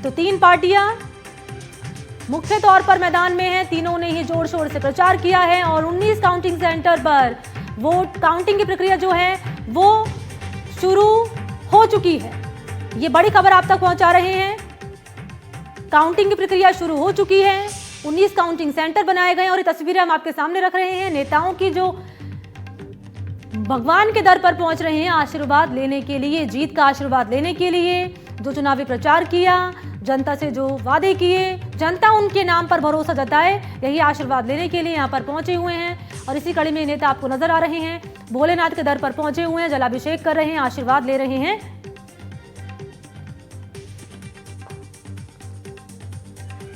तो तीन पार्टियां मुख्य तौर पर मैदान में हैं, तीनों ने ही जोर शोर से प्रचार किया है और 19 काउंटिंग सेंटर पर वोट काउंटिंग की प्रक्रिया जो है वो शुरू हो चुकी है। ये बड़ी खबर आप तक पहुंचा रहे हैं। काउंटिंग की प्रक्रिया शुरू हो चुकी है, 19 काउंटिंग सेंटर बनाए गए और ये तस्वीरें हम आपके सामने रख रहे हैं नेताओं की जो भगवान के दर पर पहुंच रहे हैं आशीर्वाद लेने के लिए, जीत का आशीर्वाद लेने के लिए, जो चुनावी प्रचार किया, जनता से जो वादे किए, जनता उनके नाम पर भरोसा जताए, यही आशीर्वाद लेने के लिए यहां पर पहुंचे हुए हैं। और इसी कड़ी में नेता आपको नजर आ रहे हैं, भोलेनाथ के दर पर पहुंचे हुए हैं, जलाभिषेक कर रहे हैं, आशीर्वाद ले रहे हैं।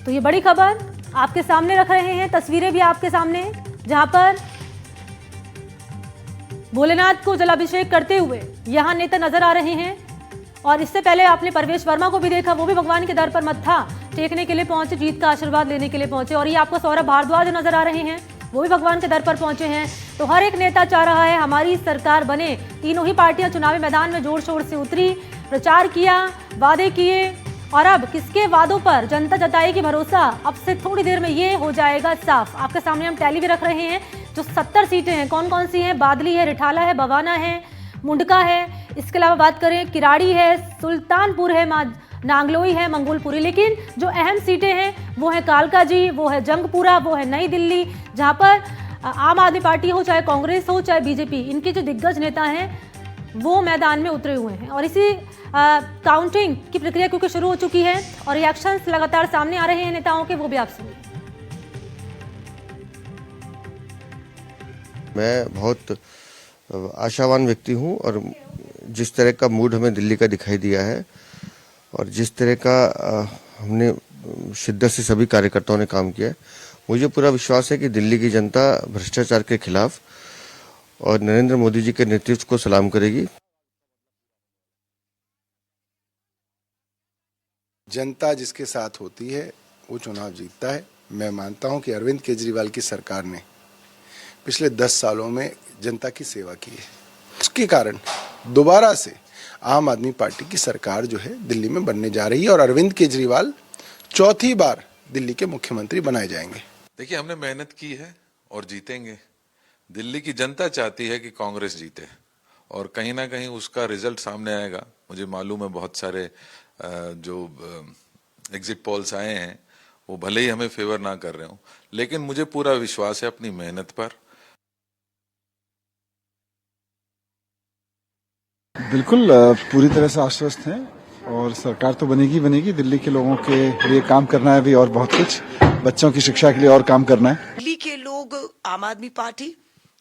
तो ये बड़ी खबर आपके सामने रख रहे हैं, तस्वीरें भी आपके सामने, जहां पर भोलेनाथ को जलाभिषेक करते हुए यहां नेता नजर आ रहे हैं। और इससे पहले आपने परवेश वर्मा को भी देखा, वो भी भगवान के दर पर मत्था टेकने के लिए पहुंचे, जीत का आशीर्वाद लेने के लिए पहुंचे। और ये आपको सौरभ भारद्वाज नजर आ रहे हैं, वो भी भगवान के दर पर पहुंचे हैं। तो हर एक नेता चाह रहा है हमारी सरकार बने। तीनों ही पार्टियां चुनावी मैदान में जोर शोर से उतरी, प्रचार किया, वादे किए और अब किसके वादों पर जनता जताएगी भरोसा, अब से थोड़ी देर में ये हो जाएगा साफ। आपके सामने हम टैली भी रख रहे हैं, जो 70 सीटें हैं कौन कौन सी हैं, बादली है, रिठाला है, बवाना है, मुंडका है, इसके अलावा बात करें किराड़ी है, सुल्तानपुर है, नांगलोई है, मंगोलपुरी। लेकिन जो अहम सीटें हैं वो है कालकाजी, वो है जंगपुरा, वो है नई दिल्ली, जहां पर आम आदमी पार्टी हो, चाहे कांग्रेस हो, चाहे बीजेपी, इनके जो दिग्गज नेता हैं वो मैदान में उतरे हुए हैं। और इसी काउंटिंग की प्रक्रिया क्योंकि शुरू हो चुकी है और रिएक्शंस लगातार सामने आ रहे हैं नेताओं के, वो भी आप सुनिए। मैं बहुत आशावान व्यक्ति हूं और जिस तरह का मूड हमें दिल्ली का दिखाई दिया है और जिस तरह का हमने शिद्दत से सभी कार्यकर्ताओं ने काम किया है, मुझे पूरा विश्वास है कि दिल्ली की जनता भ्रष्टाचार के खिलाफ और नरेंद्र मोदी जी के नेतृत्व को सलाम करेगी। जनता जिसके साथ होती है वो चुनाव जीतता है। मैं मानता हूं कि अरविंद केजरीवाल की सरकार ने पिछले 10 सालों में जनता की सेवा की है, उसके कारण दोबारा से आम आदमी पार्टी की सरकार जो है दिल्ली में बनने जा रही है और अरविंद केजरीवाल चौथी बार दिल्ली के मुख्यमंत्री बनाए जाएंगे। देखिए, हमने मेहनत की है और जीतेंगे। दिल्ली की जनता चाहती है कि कांग्रेस जीते और कहीं ना कहीं उसका रिजल्ट सामने आएगा। मुझे मालूम है बहुत सारे जो एग्जिट पोल्स आए हैं वो भले ही हमें फेवर ना कर रहे हो, लेकिन मुझे पूरा विश्वास है अपनी मेहनत पर। बिल्कुल पूरी तरह से आश्वस्त हैं और सरकार तो बनेगी बनेगी। दिल्ली के लोगों के लिए काम करना है भी और बहुत कुछ, बच्चों की शिक्षा के लिए और काम करना है। दिल्ली के लोग आम आदमी पार्टी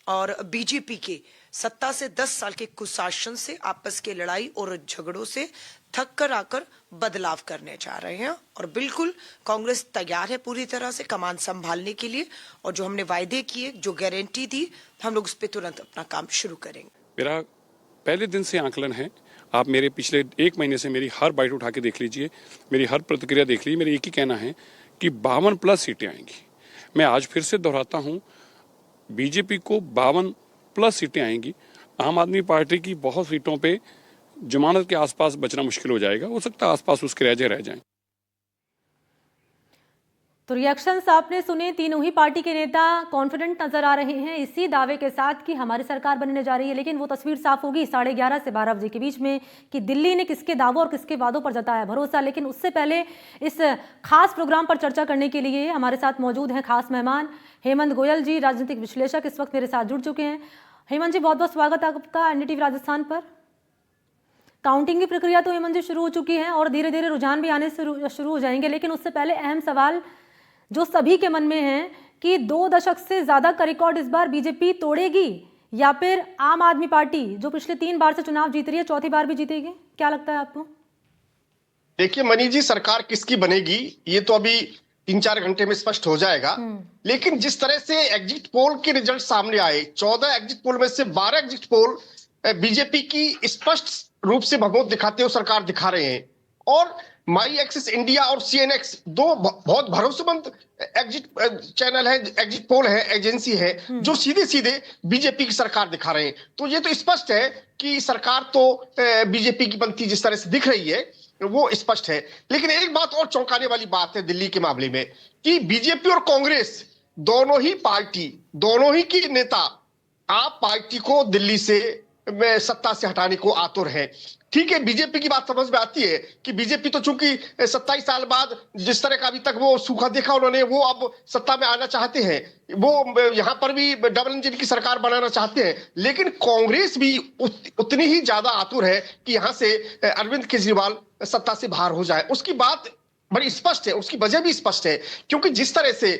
और बीजेपी के सत्ता से 10 साल के कुशासन से, आपस के लड़ाई और झगड़ों से थक कर आकर बदलाव करने जा रहे हैं। और बिल्कुल कांग्रेस तैयार है पूरी तरह से कमान संभालने के लिए और जो हमने वायदे किए, जो गारंटी दी, हम लोग उस पर तुरंत अपना काम शुरू करेंगे। मेरा पहले दिन से आंकलन है, आप मेरे पिछले 1 महीने से मेरी हर बाइट उठा के देख लीजिए, मेरी हर प्रतिक्रिया देख लीजिए। मेरा एक ही कहना है कि 52+ सीटें आएंगी। मैं आज फिर से दोहराता हूं, बीजेपी को 52+ सीटें आएंगी। आम आदमी पार्टी की बहुत सीटों पे जमानत के आसपास बचना मुश्किल हो जाएगा, हो सकता है आसपास उसके रह जाएं। तो रिएक्शंस आपने सुने, तीनों ही पार्टी के नेता कॉन्फिडेंट नजर आ रहे हैं इसी दावे के साथ कि हमारी सरकार बनने जा रही है। लेकिन वो तस्वीर साफ होगी 11:30 से 12 बजे के बीच में कि दिल्ली ने किसके दावों और किसके वादों पर जताया भरोसा। लेकिन उससे पहले इस खास प्रोग्राम पर चर्चा करने के लिए हमारे साथ मौजूद हैं खास मेहमान हेमंत गोयल जी, राजनीतिक विश्लेषक, इस वक्त मेरे साथ जुड़ चुके हैं। हेमंत जी, बहुत बहुत स्वागत है आपका एनडीटीवी राजस्थान पर। काउंटिंग की प्रक्रिया तो हेमंत जी शुरू हो चुकी है और धीरे धीरे रुझान भी आने से शुरू हो जाएंगे। लेकिन उससे पहले अहम सवाल जो सभी के मन में है कि 2 दशक से ज्यादा का रिकॉर्ड इस बार बीजेपी तोड़ेगी या फिर आम आदमी पार्टी जो पिछले 3 बार से चुनाव जीत रही है चौथी बार भी जीतेगी, क्या लगता है आपको? देखिए मनीष जी, सरकार किसकी बनेगी ये तो अभी 3-4 घंटे में स्पष्ट हो जाएगा। लेकिन जिस तरह से एग्जिट पोल के रिजल्ट सामने आए, 14 एग्जिट पोल में से 12 एग्जिट पोल बीजेपी की स्पष्ट रूप से भगवत दिखाते हुए सरकार दिखा रहे हैं। और माई एक्सिस इंडिया और सीएनएक्स 2 बहुत भरोसेमंद एग्जिट चैनल है, एग्जिट पोल है, एजेंसी है जो सीधे सीधे बीजेपी की सरकार दिखा रहे हैं। तो ये तो स्पष्ट है कि सरकार तो बीजेपी की बनती जिस तरह से दिख रही है। वो स्पष्ट है। लेकिन एक बात और चौंकाने वाली बात है दिल्ली के मामले में कि बीजेपी और कांग्रेस दोनों ही की नेता आप पार्टी को दिल्ली से सत्ता से हटाने को आतुर है। ठीक है, बीजेपी की बात समझ में आती है कि बीजेपी तो चूंकि 27 साल बाद जिस तरह का अभी तक वो सूखा देखा उन्होंने, वो अब सत्ता में आना चाहते हैं, वो यहां पर भी डबल इंजन की सरकार बनाना चाहते हैं। लेकिन कांग्रेस भी उतनी ही ज्यादा आतुर है कि यहां से अरविंद केजरीवाल सत्ता से बाहर हो जाए। उसकी बात बड़ी स्पष्ट है, उसकी वजह भी स्पष्ट है, क्योंकि जिस तरह से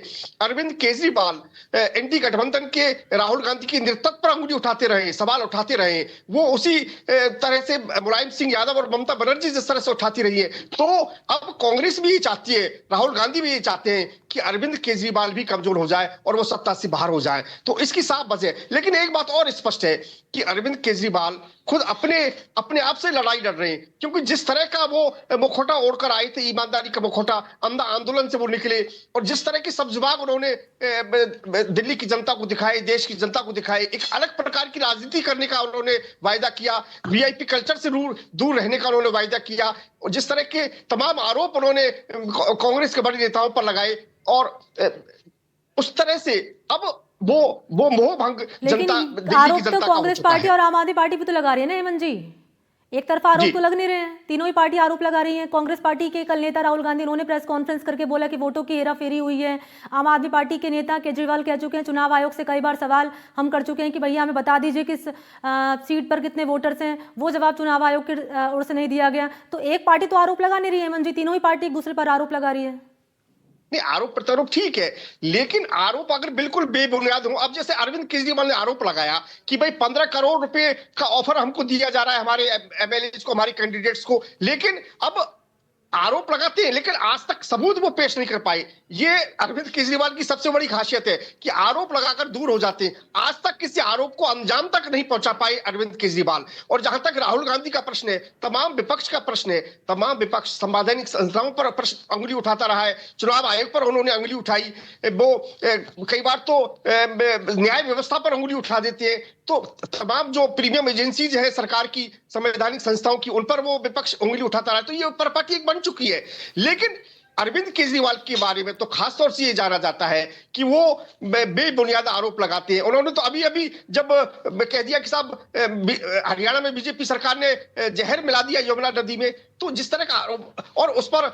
अरविंद केजरीवाल एनडी गठबंधन के राहुल गांधी के नेतृत्व पर अंगुली उठाते रहे, सवाल उठाते रहे, वो उसी तरह से मुलायम सिंह यादव और ममता बनर्जी जिस तरह से उठाती रही है। तो अब कांग्रेस भी ये चाहती है, राहुल गांधी भी ये चाहते हैं कि अरविंद केजरीवाल भी कमजोर हो जाए और वो सत्ता से बाहर हो जाए। तो इसकी साफ वजह। लेकिन एक बात और स्पष्ट है कि अरविंद केजरीवाल खुद अपने आप से लड़ाई लड़ रहे हैं, क्योंकि जिस तरह का वो मुखौटा ओढ़कर आए थे, ईमानदारी का मुखौटा, आंदोलन से वो निकले, और जिस तरह के सब्ज बाग उन्होंने दिल्ली की जनता को दिखाए, देश की जनता को दिखाए, एक अलग प्रकार की राजनीति करने का उन्होंने वायदा किया, वीआईपी कल्चर से दूर रहने का उन्होंने वायदा किया, और जिस तरह के तमाम आरोप उन्होंने कांग्रेस के बड़े नेताओं पर लगाए, और उस तरह से अब वो मोह भंग लेकिन जनता आरोप तो कांग्रेस पार्टी और आम आदमी पार्टी भी तो लगा रही है ना हेमंत जी, एक तरफा आरोप तो लग नहीं रहे हैं, तीनों ही पार्टी आरोप लगा रही हैं। कांग्रेस पार्टी के कल नेता राहुल गांधी उन्होंने प्रेस कॉन्फ्रेंस करके बोला कि वोटों की हेराफेरी हुई है। आम आदमी पार्टी के नेता केजरीवाल कह चुके हैं, चुनाव आयोग से कई बार सवाल हम कर चुके हैं कि भैया हमें बता दीजिए किस सीट पर कितने वोटर्स हैं, वो जवाब चुनाव आयोग की ओर से नहीं दिया गया। तो एक पार्टी तो आरोप लगा नहीं रही है हेमंत जी, तीनों ही पार्टी एक दूसरे पर आरोप लगा रही है। नहीं, आरोप प्रत्यारोप ठीक है, लेकिन आरोप अगर बिल्कुल बेबुनियाद हो, अब जैसे अरविंद केजरीवाल ने आरोप लगाया कि भाई 15 करोड़ रुपए का ऑफर हमको दिया जा रहा है हमारे एमएलए को, हमारे कैंडिडेट्स को, लेकिन अब आरोप लगाते हैं लेकिन आज तक सबूत वो पेश नहीं कर पाए। ये अरविंद केजरीवाल की सबसे बड़ी खासियत है कि आरोप लगाकर दूर हो जाते हैं, आज तक किसी आरोप को अंजाम तक नहीं पहुंचा पाए अरविंद केजरीवाल। और जहां तक राहुल गांधी का प्रश्न है, तमाम विपक्ष का प्रश्न है, तमाम विपक्ष संवैधानिक संस्थाओं पर अंगुली उठाता रहा है, चुनाव आयोग पर उन्होंने अंगुली उठाई, वो कई बार तो न्याय व्यवस्था पर अंगुली उठा देते हैं, तो तमाम जो प्रीमियम एजेंसीज है सरकार की, संवैधानिक संस्थाओं की, उन पर वो विपक्ष उंगली उठाता रहा है। तो ये प्रॉपर्टी एक बन चुकी है। लेकिन अरविंद केजरीवाल के बारे में तो खासतौर से ये जाना जाता है कि वो बेबुनियाद आरोप लगाते हैं। उन्होंने तो अभी जब कह दिया कि साहब हरियाणा में बीजेपी सरकार ने जहर मिला दिया यमुना नदी में, तो जिस तरह का आरोप, और उस पर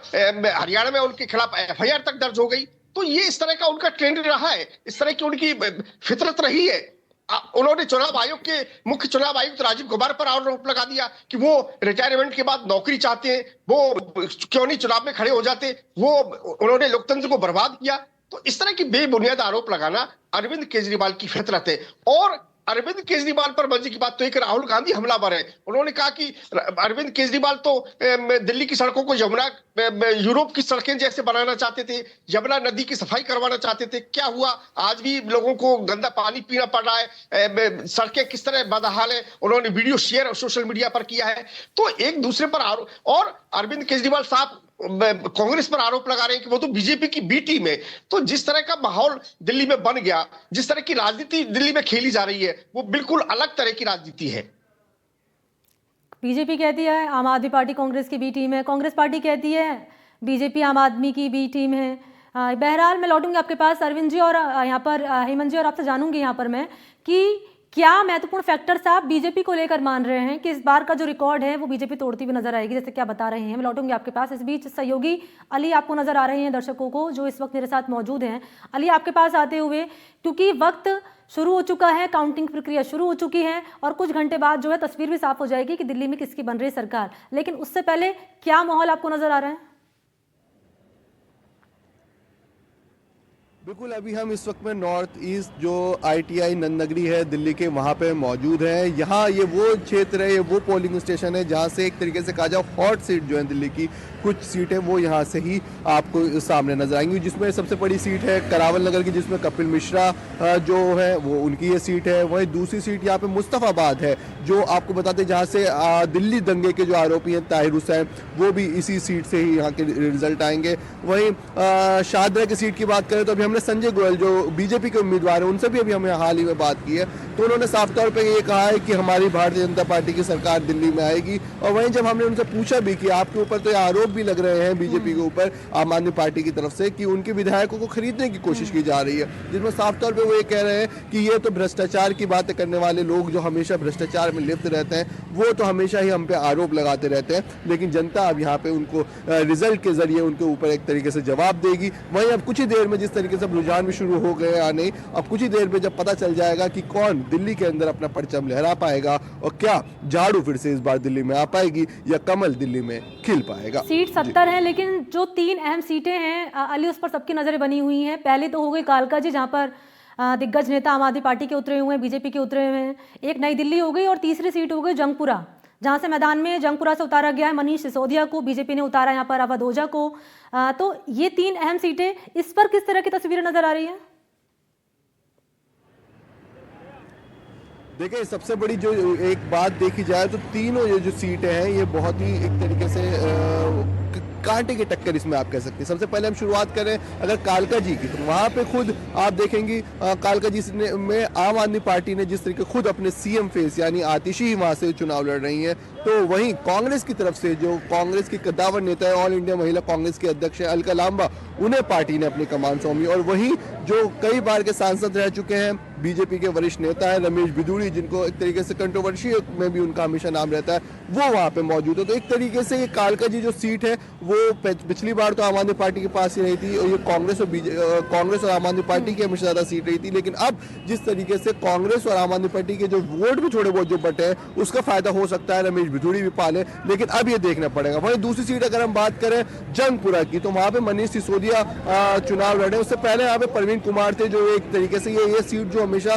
हरियाणा में उनके खिलाफ एफआईआर तक दर्ज हो गई। तो ये इस तरह का उनका ट्रेंड रहा है, इस तरह की उनकी फितरत रही है। उन्होंने चुनाव आयोग के मुख्य चुनाव आयुक्त राजीव कुमार पर आरोप लगा दिया कि वो रिटायरमेंट के बाद नौकरी चाहते हैं, वो क्यों नहीं चुनाव में खड़े हो जाते, वो उन्होंने लोकतंत्र को बर्बाद किया। तो इस तरह की बेबुनियाद आरोप लगाना अरविंद केजरीवाल की फितरत है। और अरविंद केजरीवाल पर मजे की बात तो एक राहुल गांधी हमलावर है। उन्होंने कहा कि अरविंद केजरीवाल तो दिल्ली की सड़कों को यूरोप की सड़कें जैसे बनाना चाहते थे, यमुना नदी की सफाई करवाना चाहते थे। क्या हुआ? आज भी लोगों को गंदा पानी पीना पड़ रहा है, सड़कें किस तरह बदहाल है। उन्होंने वीडियो शेयर सोशल मीडिया पर किया है। तो एक दूसरे पर आरोप, और अरविंद केजरीवाल साहब कांग्रेस पर आरोप लगा रहे हैं कि वो तो बीजेपी की बी टीम है। तो जिस तरह का माहौल दिल्ली में बन गया, जिस तरह की राजनीति दिल्ली में खेली जा रही है, वो बिल्कुल अलग तरह की राजनीति है। बीजेपी कहती है आम आदमी पार्टी कांग्रेस की बी टीम है, कांग्रेस पार्टी कहती है बीजेपी आम आदमी की बी टीम है। बहरहाल मैं लौटूंगी आपके पास अरविंद जी और यहाँ पर हेमंत जी, और आपसे जानूंगी यहाँ पर मैं कि क्या महत्वपूर्ण फैक्टर साहब बीजेपी को लेकर मान रहे हैं कि इस बार का जो रिकॉर्ड है वो बीजेपी तोड़ती हुई नजर आएगी, जैसे क्या बता रहे हैं। मैं लौटूंगी आपके पास। इस बीच सहयोगी अली आपको नजर आ रहे हैं दर्शकों को जो इस वक्त मेरे साथ मौजूद हैं। अली, आपके पास आते हुए, क्योंकि वक्त शुरू हो चुका है, काउंटिंग प्रक्रिया शुरू हो चुकी है और कुछ घंटे बाद जो है तस्वीर भी साफ हो जाएगी कि दिल्ली में किसकी बन रही है सरकार। लेकिन उससे पहले क्या माहौल आपको नजर आ रहा है? बिल्कुल, अभी हम इस वक्त में नॉर्थ ईस्ट जो आईटीआई नंदनगरी है दिल्ली के, वहाँ पे मौजूद है। यहाँ ये वो क्षेत्र है, ये वो पोलिंग स्टेशन है जहाँ से एक तरीके से कहा जाए हॉट सीट जो है दिल्ली की, कुछ सीटें वो यहाँ से ही आपको सामने नजर आएंगी, जिसमें सबसे बड़ी सीट है करावल नगर की, जिसमें कपिल मिश्रा जो है वो उनकी ये सीट है। वहीं दूसरी सीट यहाँ पे मुस्तफाबाद है, जो आपको बताते जहाँ से दिल्ली दंगे के जो आरोपी हैं ताहिर हुसैन, वो भी इसी सीट से ही यहाँ के रिजल्ट आएंगे। वहीं शाहदरा की सीट की बात करें तो अभी हम हमने संजय गोयल जो बीजेपी के उम्मीदवार हैं उनसे भी अभी हमें हाल ही में बात की है, तो उन्होंने साफ तौर पे ये कहा है कि हमारी भारतीय जनता पार्टी की सरकार दिल्ली में आएगी। और वहीं जब हमने उनसे पूछा भी कि आपके ऊपर तो ये आरोप भी लग रहे हैं बीजेपी के ऊपर आम आदमी पार्टी की तरफ से कि उनके विधायकों को खरीदने की कोशिश की जा रही है, जिसमें साफ तौर पे वो ये कह रहे हैं कि ये तो भ्रष्टाचार की बातें करने वाले लोग जो हमेशा भ्रष्टाचार में लिप्त रहते हैं वो तो हमेशा ही हम पे आरोप लगाते रहते हैं, लेकिन जनता अब यहाँ पे उनको रिजल्ट के जरिए उनके ऊपर एक तरीके से जवाब देगी। वहीं अब कुछ ही देर में जिस तरीके से रुझान भी शुरू हो गए आने, अब कुछ ही देर में जब पता चल जाएगा कि कौन दिल्ली के अंदर अपना परचम लहरा पाएगा और क्या झाड़ू फिर से इस बार दिल्ली में आ पाएगी या कमल दिल्ली में खिल पाएगा। सीट 70 है, लेकिन जो 3 अहम सीटें हैं अली, उस पर सबकी नजरें बनी हुई हैं। पहले तो हो गई कालका जी, जहां पर दिग्गज नेता आम आदमी पार्टी के उतरे हुए हैं, बीजेपी के उतरे हुए हैं। एक नई दिल्ली हो गई और तीसरी सीट हो गई जंगपुरा, जहां से मैदान में जंगपुरा से उतारा गया है मनीष सिसोदिया को, बीजेपी ने उतारा यहाँ पर अवध ओझा को। तो ये 3 अहम सीटें, इस पर किस तरह की तस्वीरें नजर आ रही है? देखिए, सबसे बड़ी जो एक बात देखी जाए तो तीनों ये जो सीटें हैं ये बहुत ही एक तरीके से कांटे की टक्कर इसमें आप कह सकते हैं। सबसे पहले हम शुरुआत करें अगर कालका जी की, तो वहां पे खुद आप देखेंगी कालका जी में आम आदमी पार्टी ने जिस तरीके खुद अपने सीएम फेस यानी आतिशी ही वहां से चुनाव लड़ रही हैं, तो वहीं कांग्रेस की तरफ से जो कांग्रेस की कद्दावर नेता है, ऑल इंडिया महिला कांग्रेस के अध्यक्ष है अलका लांबा, उन्हें पार्टी ने अपनी कमान सौंपी। और वहीं जो कई बार के सांसद रह चुके हैं, बीजेपी के वरिष्ठ नेता है रमेश बिदूड़ी, जिनको एक तरीके से कंट्रोवर्सी में भी उनका हमेशा नाम रहता है, वो वहां पे मौजूद है। तो एक तरीके से ये कालका जी जो सीट है वो पिछली बार तो आम आदमी पार्टी के पास ही रही थी और ये कांग्रेस और आम आदमी पार्टी की हमेशा ज्यादा सीट रही थी, लेकिन अब जिस तरीके से कांग्रेस और आम आदमी पार्टी के जो वोट भी थोड़े बहुत जो बटे हैं उसका फायदा हो सकता है रमेश बिदूड़ी भी पाले, लेकिन अब ये देखना पड़ेगा। वहीं दूसरी सीट अगर हम बात करें जंगपुरा की, तो वहां पे मनीष सिसोदिया चुनाव लड़े। उससे पहले यहाँ पे प्रवीण कुमार थे, जो एक तरीके से ये सीट जो हमेशा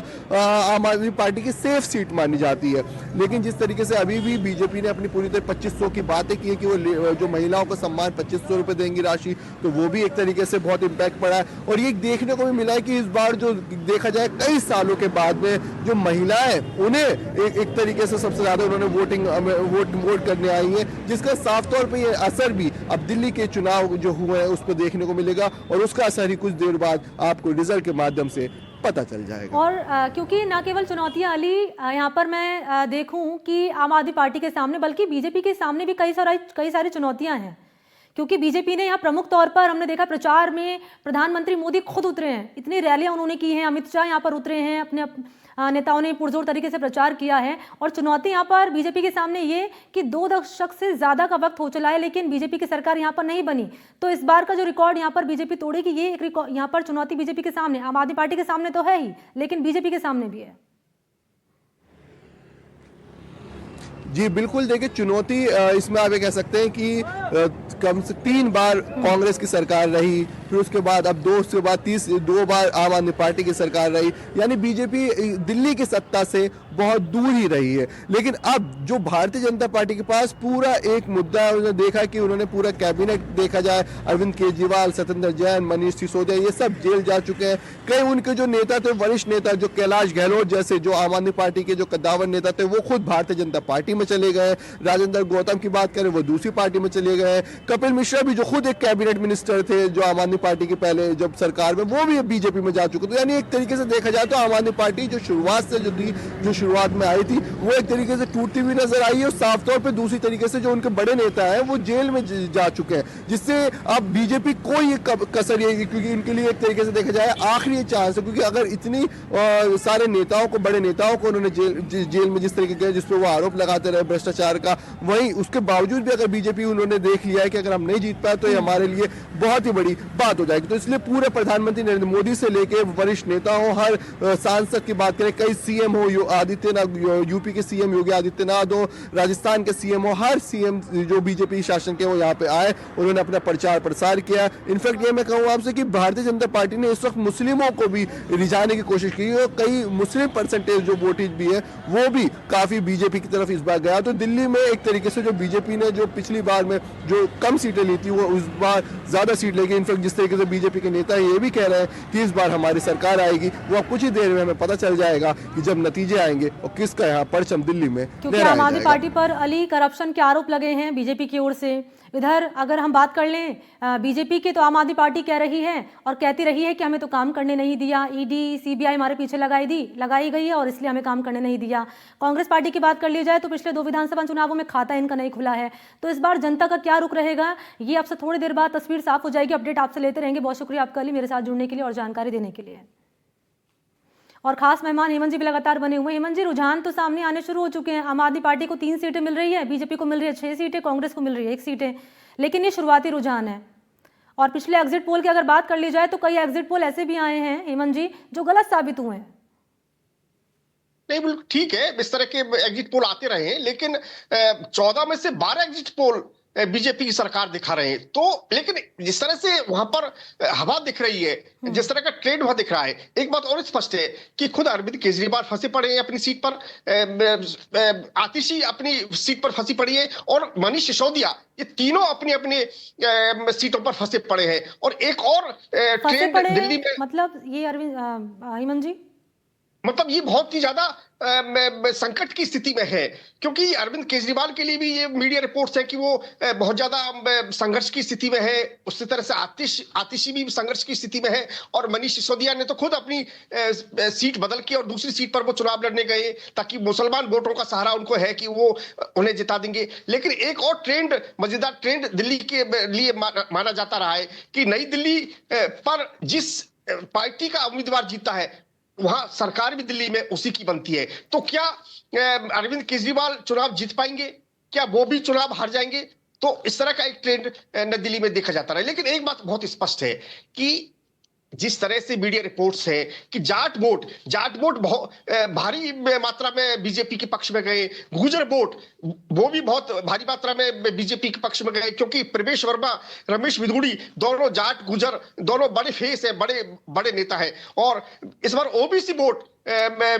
आम आदमी पार्टी की सेफ सीट मानी जाती है, लेकिन जिस तरीके से अभी भी बीजेपी ने अपनी पूरी तरह 2500 की बातें की है कि वो जो महिलाओं को सम्मान 2500 रुपए देंगी राशि, तो वो भी एक तरीके से बहुत इम्पैक्ट पड़ा है। और ये देखने को भी मिला है कि इस बार जो देखा जाए कई सालों के बाद में जो महिलाएं उन्हें एक तरीके से सबसे ज्यादा उन्होंने वोट करने आई है, जिसका साफ तौर पर यह असर भी अब दिल्ली के चुनाव जो हुए हैं उस पर देखने को मिलेगा और उसका असर ही कुछ देर बाद आपको रिजल्ट के माध्यम से पता चल जाएगा। और क्योंकि ना केवल चुनौतियां अली यहाँ पर मैं देखूं कि आम आदमी पार्टी के सामने, बल्कि बीजेपी के सामने भी कई सारी चुनौतियां हैं, क्योंकि बीजेपी ने यहाँ प्रमुख तौर पर हमने देखा प्रचार में प्रधानमंत्री मोदी खुद उतरे हैं, इतनी रैलियां उन्होंने की हैं, अमित शाह यहाँ पर उतरे हैं, अपने नेताओं ने पुरजोर तरीके से प्रचार किया है। और चुनौती यहाँ पर बीजेपी के सामने ये कि 2 दशक से ज़्यादा का वक्त हो चला है, लेकिन बीजेपी की सरकार यहाँ पर नहीं बनी। तो इस बार का जो रिकॉर्ड यहाँ पर बीजेपी तोड़ेगी, ये एक रिकॉर्ड यहाँ पर चुनौती बीजेपी के सामने, आम आदमी पार्टी के सामने तो है ही, लेकिन बीजेपी के सामने भी है। जी बिल्कुल, देखिए चुनौती इसमें आप ये कह सकते हैं कि कम से 3 बार कांग्रेस की सरकार रही, फिर उसके बाद अब 2 बार आम आदमी पार्टी की सरकार रही, यानी बीजेपी दिल्ली की सत्ता से बहुत दूर ही रही है। लेकिन अब जो भारतीय जनता पार्टी के पास पूरा एक मुद्दा है, उन्होंने देखा कि उन्होंने पूरा कैबिनेट देखा जाए, अरविंद केजरीवाल, सत्येंद्र जैन, मनीष सिसोदिया, ये सब जेल जा चुके हैं। कई उनके जो नेता थे, वरिष्ठ नेता जो कैलाश गहलोत जैसे जो आम आदमी पार्टी के जो कद्दावर नेता थे, वो खुद भारतीय जनता पार्टी में चले गए। राजेंद्र गौतम की बात करें, वो दूसरी पार्टी में चले गए। कपिल मिश्रा भी जो खुद एक कैबिनेट मिनिस्टर थे जो आम आदमी पार्टी के पहले जब सरकार में, वो भी बीजेपी में जा चुके। तो यानी एक तरीके से देखा जाए तो आम आदमी पार्टी जो शुरुआत से जो शुरुआत में आई थी वो एक तरीके से टूटती हुई नजर आई है। और साफ तौर पे दूसरी तरीके से जो उनके बड़े नेता हैं वो जेल में जा चुके हैं, जिससे अब बीजेपी को ये कसर ये, क्योंकि इनके लिए एक तरीके से देखा जाए आखिरी चांस है, क्योंकि अगर इतनी सारे नेताओं को, बड़े नेताओं को उन्होंने जेल में जिस तरीके के जिसपे वो आरोप लगाते रहे भ्रष्टाचार का, वहीं उसके बावजूद भी अगर बीजेपी उन्होंने देख लिया है कि अगर हम नहीं जीत पाए तो ये हमारे लिए बहुत ही बड़ी बात हो जाएगी। तो इसलिए पूरे प्रधानमंत्री नरेंद्र मोदी से लेके वरिष्ठ नेता हो, हर सांसद की बात करें, कई सीएम हो, आदित्यनाथ यूपी के सीएम योगी आदित्यनाथ हो, राजस्थान के सीएम हो, हर सीएम जो बीजेपी शासन के वो यहाँ पे आए, उन्होंने अपना प्रचार प्रसार किया। इनफैक्ट ये मैं कहूँ आपसे कि भारतीय जनता पार्टी ने इस वक्त मुस्लिमों को भी रिझाने की कोशिश की और कई मुस्लिम परसेंटेज जो वोटेज भी है वो भी काफी बीजेपी की तरफ इस बार गया। तो दिल्ली में एक तरीके से जो बीजेपी ने जो पिछली बार में जो कम सीटें ली थी वो उस बार ज्यादा सीट लेगी। इनफैक्ट जिस तरीके से बीजेपी के नेता ये भी कह रहे हैं कि इस बार हमारी सरकार आएगी, वो अब कुछ ही देर में हमें पता चल जाएगा कि जब नतीजे आएंगे और किसका यहाँ परचम दिल्ली में, क्योंकि आम आदमी पार्टी पर अली करप्शन के आरोप लगे हैं बीजेपी की ओर से। इधर अगर हम बात कर लें बीजेपी की, तो आम आदमी पार्टी कह रही है और कहती रही है कि हमें तो काम करने नहीं दिया, ईडी सीबीआई हमारे पीछे लगाई गई है और इसलिए हमें काम करने नहीं दिया। कांग्रेस पार्टी की बात कर ली जाए तो पिछले 2 विधानसभा चुनावों में खाता इनका नहीं खुला है। तो इस बार जनता का क्या रुख रहेगा, ये आपसे थोड़ी देर बाद तस्वीर साफ हो जाएगी। अपडेट आपसे लेते रहेंगे। बहुत शुक्रिया आपका अली, मेरे साथ जुड़ने के लिए और जानकारी देने के लिए। और खास मेहमान हेमंत जी भी लगातार बने हुए हैं। हेमंत जी, रुझान तो सामने आने शुरू हो चुके हैं। आम आदमी पार्टी को 3 सीटें मिल रही है, बीजेपी को मिल रही है 6 सीटें, कांग्रेस को मिल रही है 1 सीटें, लेकिन ये शुरुआती रुझान है। और पिछले एग्जिट पोल की अगर बात कर ली जाए तो कई एग्जिट पोल ऐसे भी आए हैं हेमंत जी जो गलत साबित हुए हैं। नहीं, बिल्कुल ठीक है, इस तरह के एग्जिट पोल आते रहे हैं, लेकिन 14 में से 12 एग्जिट पोल बीजेपी की सरकार दिखा रहे हैं। तो लेकिन जिस तरह से वहां पर हवा दिख रही है, जिस तरह का ट्रेंड वहां दिख रहा है, एक बात और स्पष्ट है कि खुद अरविंद केजरीवाल फंसे पड़े हैं अपनी सीट पर, आतिशी अपनी सीट पर फंसी पड़ी है और मनीष सिसोदिया, ये तीनों अपनी अपनी सीटों पर फंसे पड़े हैं। और एक और ट्रेंड दिल्ली में, मतलब ये अरविंद हेमंत जी, मतलब ये बहुत ही ज्यादा संकट की स्थिति में है, क्योंकि अरविंद केजरीवाल के लिए भी ये मीडिया रिपोर्ट्स हैं कि वो बहुत ज्यादा संघर्ष की स्थिति में है। उसी तरह से आतिशी भी संघर्ष की स्थिति में है और मनीष सिसोदिया ने तो खुद अपनी सीट बदल के और दूसरी सीट पर वो चुनाव लड़ने गए ताकि मुसलमान वोटरों का सहारा उनको है कि वो उन्हें जिता देंगे। लेकिन एक और ट्रेंड, मजेदार ट्रेंड दिल्ली के लिए माना जाता रहा है कि नई दिल्ली पर जिस पार्टी का उम्मीदवार जीता है वहां सरकार भी दिल्ली में उसी की बनती है। तो क्या अरविंद केजरीवाल चुनाव जीत पाएंगे, क्या वो भी चुनाव हार जाएंगे? तो इस तरह का एक ट्रेंड नई दिल्ली में देखा जाता रहा। लेकिन एक बात बहुत स्पष्ट है कि जिस तरह से मीडिया रिपोर्ट्स है कि जाट वोट बहुत भारी मात्रा में बीजेपी के पक्ष में गए, गुर्जर वोट वो भी बहुत भारी मात्रा में बीजेपी के पक्ष में गए, क्योंकि प्रवेश वर्मा, रमेश बिधूड़ी दोनों जाट गुर्जर दोनों बड़े फेस है, बड़े बड़े नेता है। और इस बार ओबीसी वोट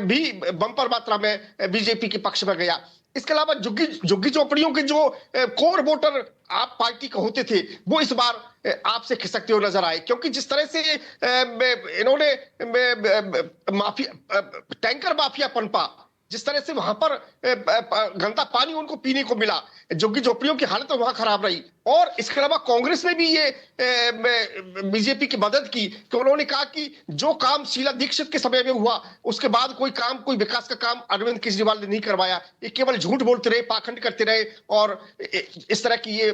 भी बंपर मात्रा में बीजेपी के पक्ष में गया। इसके अलावा झुग्गी झोपड़ियों के जो कोर वोटर आप पार्टी के होते थे वो इस बार आपसे खिसकते हुए नजर आए, क्योंकि जिस तरह से इन्होंने माफिया, टैंकर माफिया पनपा, जिस तरह से वहां पर गंदा पानी उनको पीने को मिला, झुग्गी झोपड़ियों की हालत वहां खराब रही। और इसके अलावा कांग्रेस ने भी ये बीजेपी की मदद की कि उन्होंने कहा कि जो काम शीला दीक्षित के समय में हुआ उसके बाद कोई विकास का काम अरविंद केजरीवाल ने नहीं करवाया, ये केवल झूठ बोलते रहे, पाखंड करते रहे और इस तरह की ये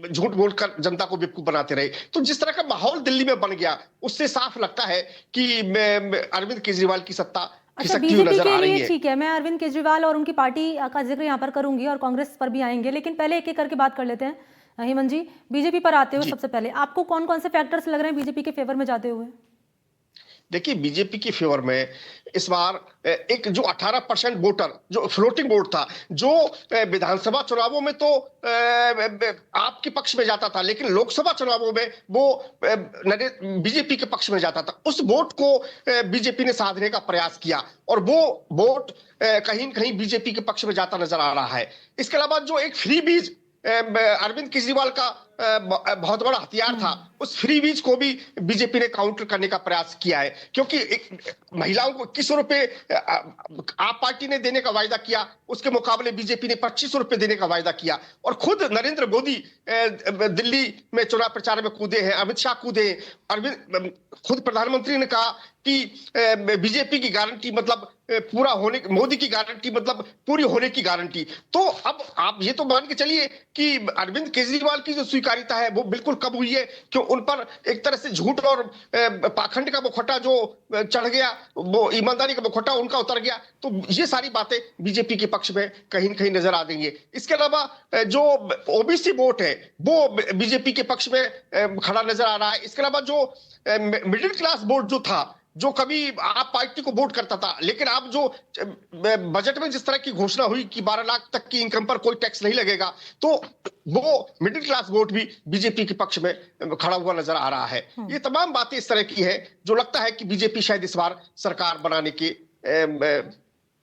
झूठ बोलकर जनता को बेवकूफ बनाते रहे। तो जिस तरह का माहौल दिल्ली में बन गया उससे साफ लगता है कि अरविंद केजरीवाल की सत्ता अच्छा, बीजेपी के लिए ठीक है, मैं अरविंद केजरीवाल और उनकी पार्टी का जिक्र यहाँ पर करूंगी और कांग्रेस पर भी आएंगे, लेकिन पहले एक एक करके बात कर लेते हैं। हेमंत जी, बीजेपी पर आते हुए सबसे पहले आपको कौन कौन से फैक्टर्स लग रहे हैं बीजेपी के फेवर में जाते हुए? देखिए, बीजेपी के फेवर में इस बार एक जो 18% वोटर जो फ्लोटिंग वोट था, जो विधानसभा चुनावों में तो आपके पक्ष में जाता था, लेकिन लोकसभा चुनावों में वो बीजेपी के पक्ष में जाता था, उस वोट को बीजेपी ने साधने का प्रयास किया और वो वोट कहीं न कहीं बीजेपी के पक्ष में जाता नजर आ रहा है। इसके अलावा जो एक फ्री बीज अरविंद केजरीवाल का बहुत बड़ा हथियार था, उस फ्री बीज को भी बीजेपी ने काउंटर करने का प्रयास किया है, क्योंकि महिलाओं को 21 रुपए आप पार्टी ने देने का वायदा किया, उसके मुकाबले बीजेपी ने 25 रुपए देने का वायदा किया। और खुद नरेंद्र मोदी दिल्ली में चुनाव प्रचार में कूदे हैं, अमित शाह कूदे हैं, अरविंद खुद प्रधानमंत्री ने कहा कि बीजेपी की गारंटी मतलब पूरा होने, मोदी की गारंटी मतलब पूरी होने की गारंटी। तो अब आप ये तो मान के चलिए कि अरविंद केजरीवाल की जो स्वीकार्यता है वो बिल्कुल कम हुई है, क्यों उन पर एक तरह से झूठ और पाखंड का मुखौटा जो चढ़ गया, वो ईमानदारी का मुखौटा उनका उतर गया। तो ये सारी बातें बीजेपी के पक्ष में कहीं न कहीं नजर आ देंगे। इसके अलावा जो ओबीसी वोट है वो बीजेपी के पक्ष में खड़ा नजर आ रहा है। इसके अलावा जो मिडिल क्लास वोट जो था, जो कभी आप पार्टी को वोट करता था, लेकिन अब जो बजट में जिस तरह की घोषणा हुई कि 12 लाख तक की इनकम पर कोई टैक्स नहीं लगेगा, तो वो मिडिल क्लास वोट भी बीजेपी के पक्ष में खड़ा हुआ नजर आ रहा है। ये तमाम बातें इस तरह की है जो लगता है कि बीजेपी शायद इस बार सरकार बनाने के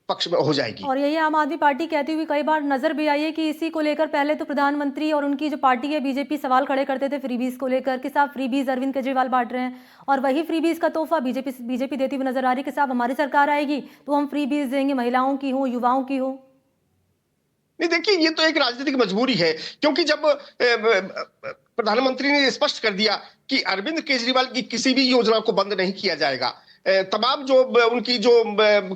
पक्ष में हो जाएगी। और यही आम आदमी पार्टी कहती हुई कई बार नजर भी आई है कि इसी को लेकर पहले तो प्रधानमंत्री और उनकी जो पार्टी है बीजेपी सवाल खड़े करते थे फ्रीबीज को लेकर कि साहब फ्रीबीज अरविंद केजरीवाल बांट रहे हैं, और वही फ्रीबीज का तोहफा बीजेपी देती हुई नजर आ रही है कि साहब हमारी सरकार आएगी तो हम फ्रीबीज देंगे, महिलाओं की हो, युवाओं की हो। नहीं देखिए, ये तो एक राजनीतिक मजबूरी है, क्योंकि जब प्रधानमंत्री ने स्पष्ट कर दिया कि अरविंद केजरीवाल की किसी भी योजना को बंद नहीं किया जाएगा, तमाम जो उनकी जो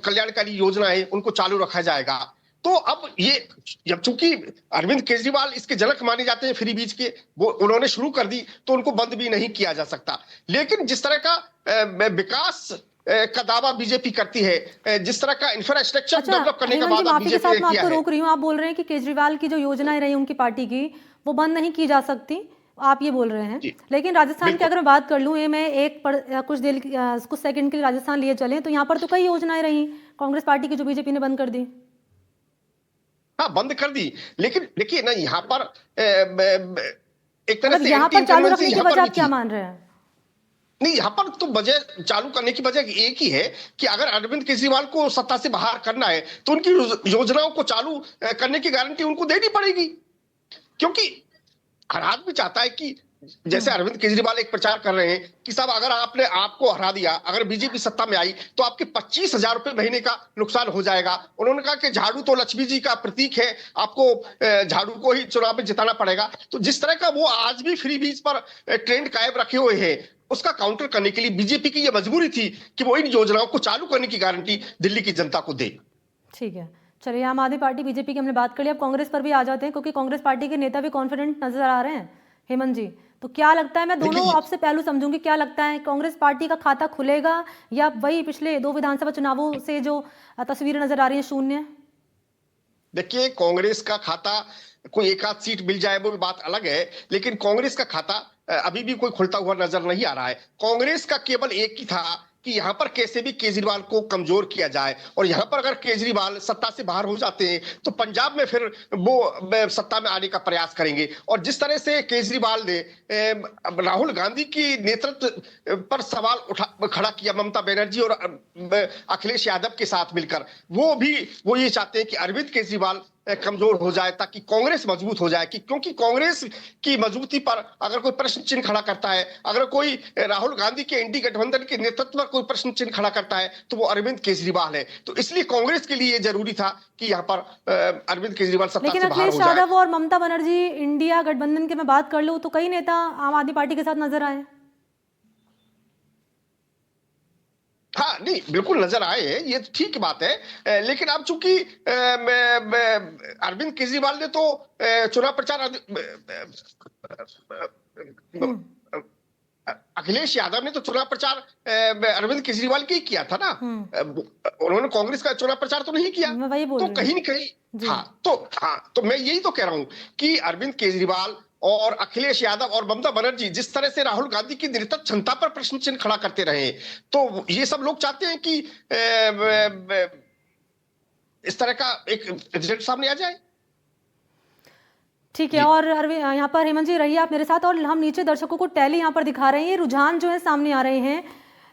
कल्याणकारी योजना है उनको चालू रखा जाएगा, तो अब ये जब चूंकि अरविंद केजरीवाल इसके जनक माने जाते हैं फ्री बीज के, वो उन्होंने शुरू कर दी तो उनको बंद भी नहीं किया जा सकता। लेकिन जिस तरह का विकास का दावा बीजेपी करती है, जिस तरह का इंफ्रास्ट्रक्चर डेवलप करने का वादा माफी के बीजेपी साथ ने मैं किया आपको है। रोक रही हूँ, आप बोल रहे हैं कि केजरीवाल की जो योजनाएं रही उनकी पार्टी की वो बंद नहीं की जा सकती, आप ये बोल रहे हैं। लेकिन राजस्थान की अगर मैं बात कर लूँ, ये मैं कुछ सेकंड के लिए राजस्थान लिए चलें तो यहाँ पर तो कई योजनाएं रही कांग्रेस पार्टी की जो बीजेपी ने बंद कर दी। हाँ, बंद कर दी, लेकिन देखिए ना यहाँ पर एक तरह से यहाँ पर चालू रखने की वजह आप क्या मान रहे हैं? नहीं, यहाँ पर तो वजह चालू करने की वजह एक ही है कि अगर अरविंद केजरीवाल को सत्ता से बाहर करना है तो उनकी योजनाओं को चालू करने की गारंटी उनको देनी पड़ेगी, क्योंकि हर आदमी चाहता है कि जैसे अरविंद केजरीवाल एक प्रचार कर रहे हैं कि साहब अगर आपने आपको हरा दिया, अगर बीजेपी सत्ता में आई तो आपके 25,000 रुपए महीने का नुकसान हो जाएगा। उन्होंने कहा कि झाड़ू तो लक्ष्मी जी का प्रतीक है, आपको झाड़ू को ही चुनाव में जिताना पड़ेगा। तो जिस तरह का वो आज भी फ्री बीज पर ट्रेंड कायम रखे हुए हैं, उसका काउंटर करने के लिए बीजेपी की यह मजबूरी थी कि वो इन योजनाओं को चालू करने की गारंटी दिल्ली की जनता को दे। ठीक है, चलिए, आम आदमी पार्टी बीजेपी की हमने बात कर ली, अब कांग्रेस पर भी आ जाते हैं, क्योंकि कांग्रेस पार्टी के नेता भी कॉन्फिडेंट नजर आ रहे हैं। हेमंत जी, तो क्या लगता है, मैं दोनों आपसे पहलू समझूंगी, क्या लगता है कांग्रेस पार्टी का खाता खुलेगा या वही पिछले 2 विधानसभा चुनावों से जो तस्वीरें नजर आ रही है शून्य? देखिए, कांग्रेस का खाता कोई एक आध सीट मिल जाए वो भी बात अलग है, लेकिन कांग्रेस का खाता अभी भी कोई खुलता हुआ नजर नहीं आ रहा है। कांग्रेस का केवल एक ही था कि यहां पर कैसे भी केजरीवाल को कमजोर किया जाए, और यहां पर अगर केजरीवाल सत्ता से बाहर हो जाते हैं तो पंजाब में फिर वो सत्ता में आने का प्रयास करेंगे। और जिस तरह से केजरीवाल ने राहुल गांधी की नेतृत्व पर सवाल खड़ा किया ममता बनर्जी और अखिलेश यादव के साथ मिलकर, वो ये चाहते हैं कि अरविंद केजरीवाल कमजोर हो जाए ताकि कांग्रेस मजबूत हो जाए, क्योंकि कांग्रेस की मजबूती पर अगर कोई प्रश्न चिन्ह खड़ा करता है, अगर कोई राहुल गांधी के एनडी गठबंधन के नेतृत्व पर कोई प्रश्न चिन्ह खड़ा करता है तो वो अरविंद केजरीवाल है। तो इसलिए कांग्रेस के लिए जरूरी था कि यहाँ पर अरविंद केजरीवाल सत्ता से बाहर हो जाए। लेकिन अखिलेश यादव और ममता बनर्जी इंडिया गठबंधन की मैं बात कर लूं तो कई नेता आम आदमी पार्टी के साथ नजर आए। हाँ, नहीं, बिल्कुल नजर आए हैं, ये ठीक बात है, लेकिन अब चूंकि अरविंद केजरीवाल ने तो चुनाव प्रचार अखिलेश यादव ने तो चुनाव प्रचार अरविंद केजरीवाल के ही किया था ना, उन्होंने कांग्रेस का चुनाव प्रचार तो नहीं किया। तो कहीं न कहीं हाँ, तो मैं यही तो कह रहा हूं कि अरविंद केजरीवाल और अखिलेश यादव और ममता बनर्जी जिस तरह से राहुल गांधी की नेतृत्व क्षमता पर प्रश्न चिन्ह खड़ा करते रहे, तो ये सब लोग चाहते हैं कि इस तरह का एक रिजल्ट सामने आ जाए। ठीक है, और यहाँ पर हेमंत जी रहिए आप मेरे साथ, और हम नीचे दर्शकों को टैली यहाँ पर दिखा रहे हैं, रुझान जो है सामने आ रहे हैं।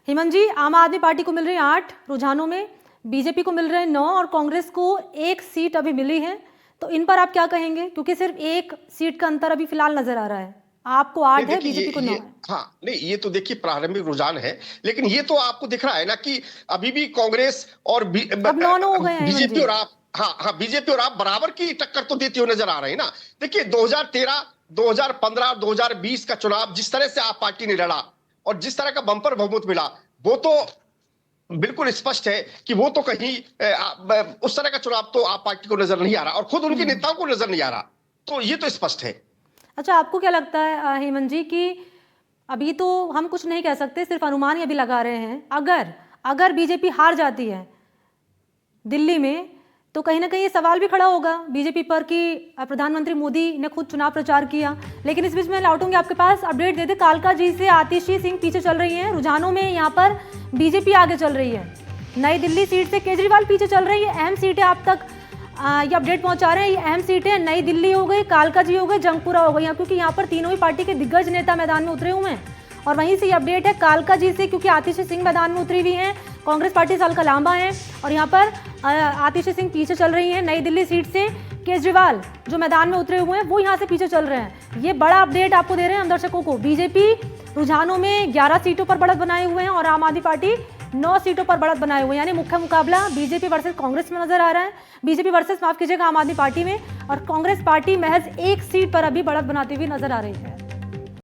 हेमंत जी, आम आदमी पार्टी को मिल रही है 8 रुझानों में, बीजेपी को मिल रहे हैं 9 और कांग्रेस को 1 सीट अभी मिली है, तो इन पर आप क्या कहेंगे? क्योंकि सिर्फ 1 सीट का अंतर अभी फिलहाल नजर आ रहा है, आपको 8 है, बीजेपी को 9 है। हाँ, नहीं, ये तो देखिए प्रारंभिक रुझान है, लेकिन ये तो आपको दिख रहा है ना कि अभी भी कांग्रेस और बीजेपी और आप बीजेपी और आप बराबर की टक्कर तो देते हुए नजर आ रहे हैं ना। देखिए 2013, 2015, 2020 का चुनाव जिस तरह से आप पार्टी ने लड़ा और जिस तरह का बंपर बहुमत मिला, वो तो बिल्कुल स्पष्ट है कि वो तो कहीं उस तरह का चुनाव तो आप पार्टी को नजर नहीं आ रहा और खुद उनके नेताओं को नजर नहीं आ रहा, तो ये तो स्पष्ट है। अच्छा, आपको क्या लगता है हेमंत जी कि अभी तो हम कुछ नहीं कह सकते, सिर्फ अनुमान ही अभी लगा रहे हैं, अगर बीजेपी हार जाती है दिल्ली में तो कहीं ना कहीं ये सवाल भी खड़ा होगा बीजेपी पर कि प्रधानमंत्री मोदी ने खुद चुनाव प्रचार किया। लेकिन इस बीच में लौटूंगी आपके पास, अपडेट दे दे कालका जी से। आतिशी सिंह पीछे चल रही हैं रुझानों में, यहाँ पर बीजेपी आगे चल रही है, नई दिल्ली सीट से केजरीवाल पीछे चल रही है। अहम सीटें आप तक ये अपडेट पहुंचा रहे हैं, ये अहम सीटें नई दिल्ली हो गई, कालका जी हो गई, जंगपुरा हो गई, क्योंकि यहाँ पर तीनों ही पार्टी के दिग्गज नेता मैदान में उतरे हुए हैं। और वहीं से ये अपडेट है कालका जी से, क्योंकि आतिशी सिंह मैदान में उतरी हुई हैं, कांग्रेस पार्टी साल का लांबा है, और यहाँ पर आतिशी सिंह पीछे चल रही हैं नई दिल्ली सीट से। केजरीवाल जो मैदान में उतरे हुए हैं वो यहाँ से पीछे चल रहे हैं। ये बड़ा अपडेट आपको दे रहे हैं हम दर्शकों को। बीजेपी रुझानों में 11 सीटों पर बढ़त बनाए हुए हैं और आम आदमी पार्टी 9 सीटों पर बढ़त बनाए हुए हैं, यानी मुख्य मुकाबला बीजेपी वर्सेस कांग्रेस में नजर आ रहा है, बीजेपी वर्सेस माफ कीजिएगा आम आदमी पार्टी में। और कांग्रेस पार्टी महज एक सीट पर अभी बढ़त बनाती हुई नजर आ रही है।